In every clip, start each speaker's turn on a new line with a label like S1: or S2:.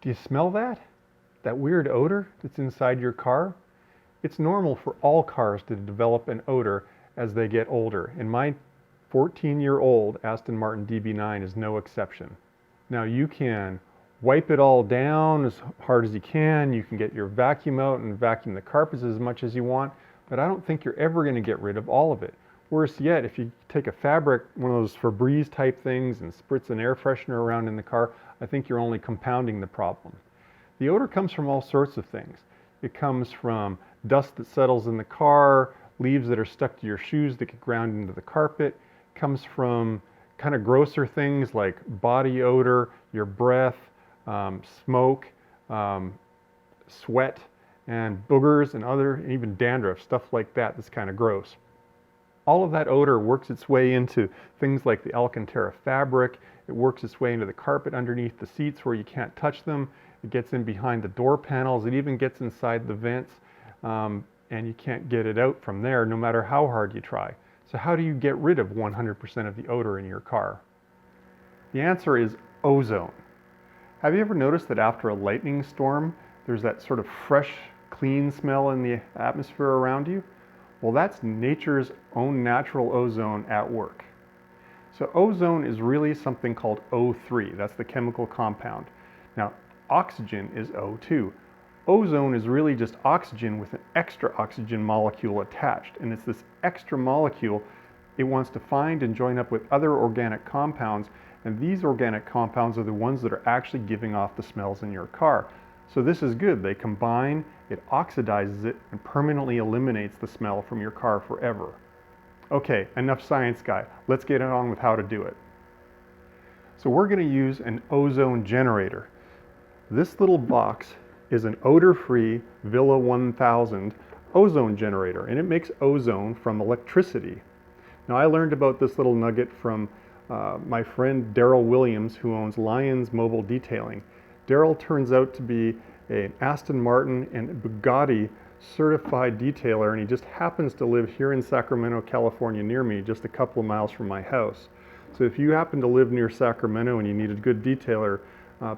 S1: Do you smell that? That weird odor that's inside your car? It's normal for all cars to develop an odor as they get older, and my 14-year-old Aston Martin DB9 is no exception. Now you can wipe it all down as hard as you can, you can get your vacuum out and vacuum the carpets as much as you want, but I don't think you're ever going to get rid of all of it. Worse yet, if you take a fabric, one of those Febreze type things, and spritz an air freshener around in the car, I think you're only compounding the problem. The odor comes from all sorts of things. It comes from dust that settles in the car, leaves that are stuck to your shoes that get ground into the carpet. It comes from kind of grosser things like body odor, your breath, smoke, sweat, and boogers and even dandruff, stuff like that that's kind of gross. All of that odor works its way into things like the Alcantara fabric. It works its way into the carpet underneath the seats where you can't touch them. It gets in behind the door panels. It even gets inside the vents, and you can't get it out from there no matter how hard you try. So how do you get rid of 100% of the odor in your car? The answer is ozone. Have you ever noticed that after a lightning storm, there's that sort of fresh, clean smell in the atmosphere around you? Well, that's nature's own natural ozone at work. So ozone is really something called O3. That's the chemical compound. Now, oxygen is O2. Ozone is really just oxygen with an extra oxygen molecule attached. And it's this extra molecule it wants to find and join up with other organic compounds. And these organic compounds are the ones that are actually giving off the smells in your car. So this is good. They combine, it oxidizes it, and permanently eliminates the smell from your car forever. Okay, enough science guy. Let's get on with how to do it. So we're going to use an ozone generator. This little box is an OdorFree Villa 1000 ozone generator, and it makes ozone from electricity. Now I learned about this little nugget from my friend Daryl Williams, who owns Lyons Mobile Detailing. Daryl turns out to be an Aston Martin and Bugatti certified detailer, and he just happens to live here in Sacramento, California, near me, just a couple of miles from my house. So if you happen to live near Sacramento and you need a good detailer,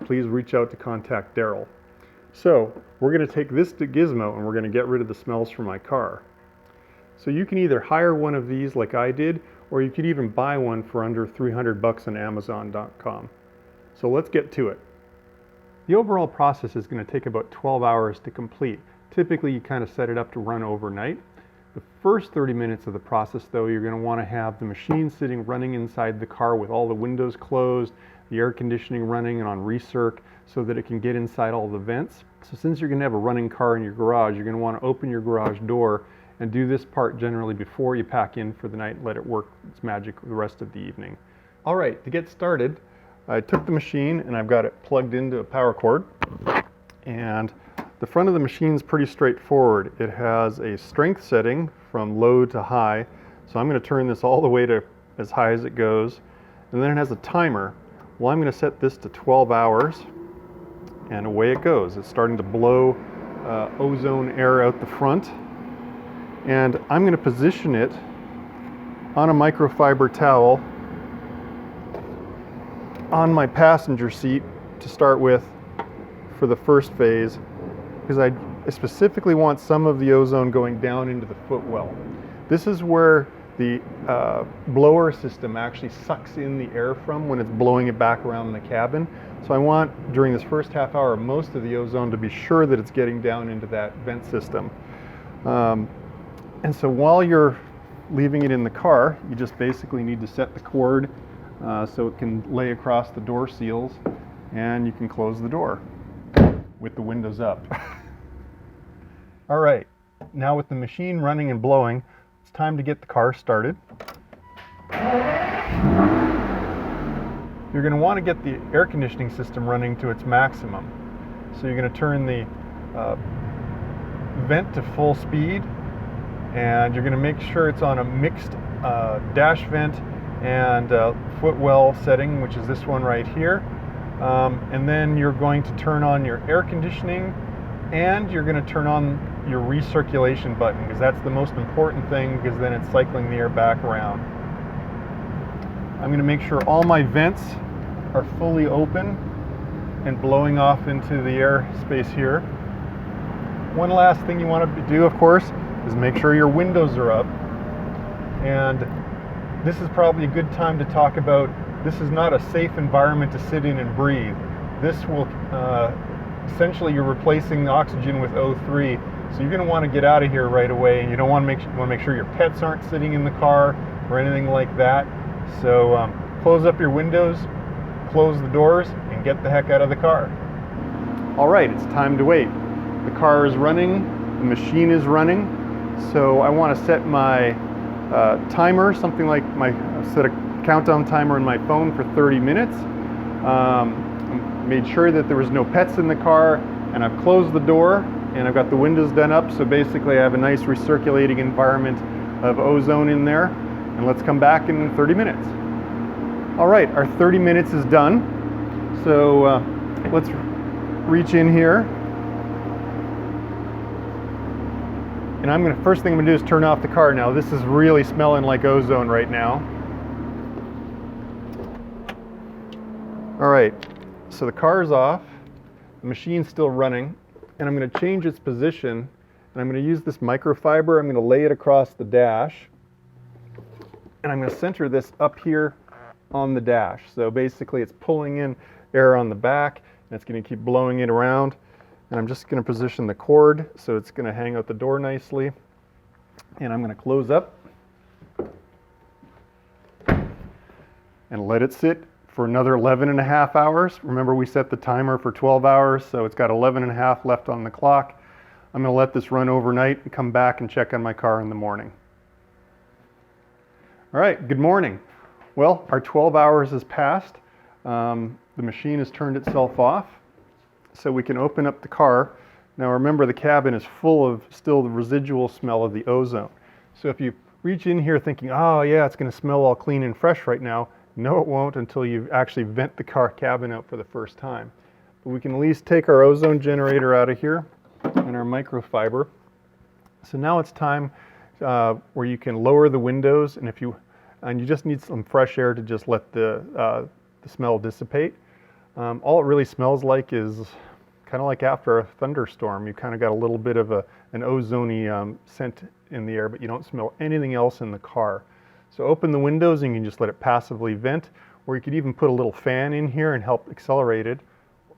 S1: please reach out to contact Daryl. So we're going to take this gizmo and we're going to get rid of the smells from my car. So you can either hire one of these like I did, or you could even buy one for under $300 on Amazon.com. So let's get to it. The overall process is going to take about 12 hours to complete. Typically you kind of set it up to run overnight. The first 30 minutes of the process though, you're going to want to have the machine sitting running inside the car with all the windows closed, the air conditioning running and on recirc so that it can get inside all the vents. So since you're going to have a running car in your garage, you're going to want to open your garage door and do this part generally before you pack in for the night and let it work its magic the rest of the evening. All right, to get started, I took the machine and I've got it plugged into a power cord, and the front of the machine is pretty straightforward. It has a strength setting from low to high, so I'm going to turn this all the way to as high as it goes, and then it has a timer. Well, I'm going to set this to 12 hours, and away it goes. It's starting to blow ozone air out the front, and I'm going to position it on a microfiber towel on my passenger seat to start with for the first phase, because I specifically want some of the ozone going down into the footwell. This is where the blower system actually sucks in the air from when it's blowing it back around the cabin. So I want, during this first half hour, most of the ozone to be sure that it's getting down into that vent system. And so while you're leaving it in the car, you just basically need to set the cord so it can lay across the door seals, and you can close the door with the windows up. All right, now with the machine running and blowing, it's time to get the car started. You're going to want to get the air conditioning system running to its maximum. So you're going to turn the vent to full speed, and you're going to make sure it's on a mixed dash vent and footwell setting, which is this one right here. And then you're going to turn on your air conditioning, and you're going to turn on your recirculation button, because that's the most important thing, because then it's cycling the air back around. I'm going to make sure all my vents are fully open, and blowing off into the airspace here. One last thing you want to do, of course, is make sure your windows are up. And this is probably a good time to talk about, this is not a safe environment to sit in and breathe. This will, essentially you're replacing the oxygen with O3, so you're going to want to get out of here right away, and you don't want to make sure your pets aren't sitting in the car or anything like that. So close up your windows, close the doors, and get the heck out of the car. All right, it's time to wait. The car is running, the machine is running, so I want to set my timer, something like set a countdown timer in my phone for 30 minutes. Made sure that there was no pets in the car, and I've closed the door and I've got the windows done up, so basically I have a nice recirculating environment of ozone in there. And let's come back in 30 minutes. All right, our 30 minutes is done. So let's reach in here. And first thing I'm gonna do is turn off the car now. This is really smelling like ozone right now. All right, so the car's off, the machine's still running, and I'm gonna change its position, and I'm gonna use this microfiber, I'm gonna lay it across the dash, and I'm gonna center this up here on the dash. So basically it's pulling in air on the back, and it's gonna keep blowing it around. And I'm just gonna position the cord so it's gonna hang out the door nicely. And I'm gonna close up and let it sit for another 11.5 hours. Remember, we set the timer for 12 hours, so it's got 11.5 left on the clock. I'm gonna let this run overnight and come back and check on my car in the morning. All right, good morning. Well, our 12 hours has passed. The machine has turned itself off, so we can open up the car. Now remember, the cabin is full of still the residual smell of the ozone. So if you reach in here thinking, oh yeah, it's gonna smell all clean and fresh right now, no, it won't until you actually vent the car cabin out for the first time. But we can at least take our ozone generator out of here and our microfiber. So now it's time where you can lower the windows, and you just need some fresh air to just let the smell dissipate. All it really smells like is kind of like after a thunderstorm. You kind of got a little bit of an ozone-y scent in the air, but you don't smell anything else in the car. So open the windows and you can just let it passively vent, or you could even put a little fan in here and help accelerate it.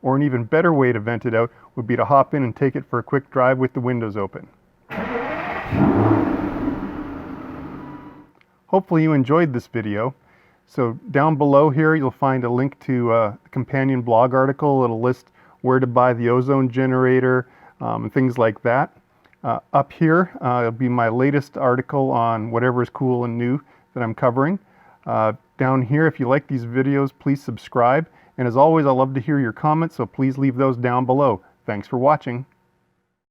S1: Or an even better way to vent it out would be to hop in and take it for a quick drive with the windows open. Hopefully you enjoyed this video. So down below here you'll find a link to a companion blog article. It'll list where to buy the ozone generator and things like that. Up here it'll be my latest article on whatever is cool and new that I'm covering. Down here, if you like these videos, please subscribe. And as always, I love to hear your comments, so please leave those down below. Thanks for watching.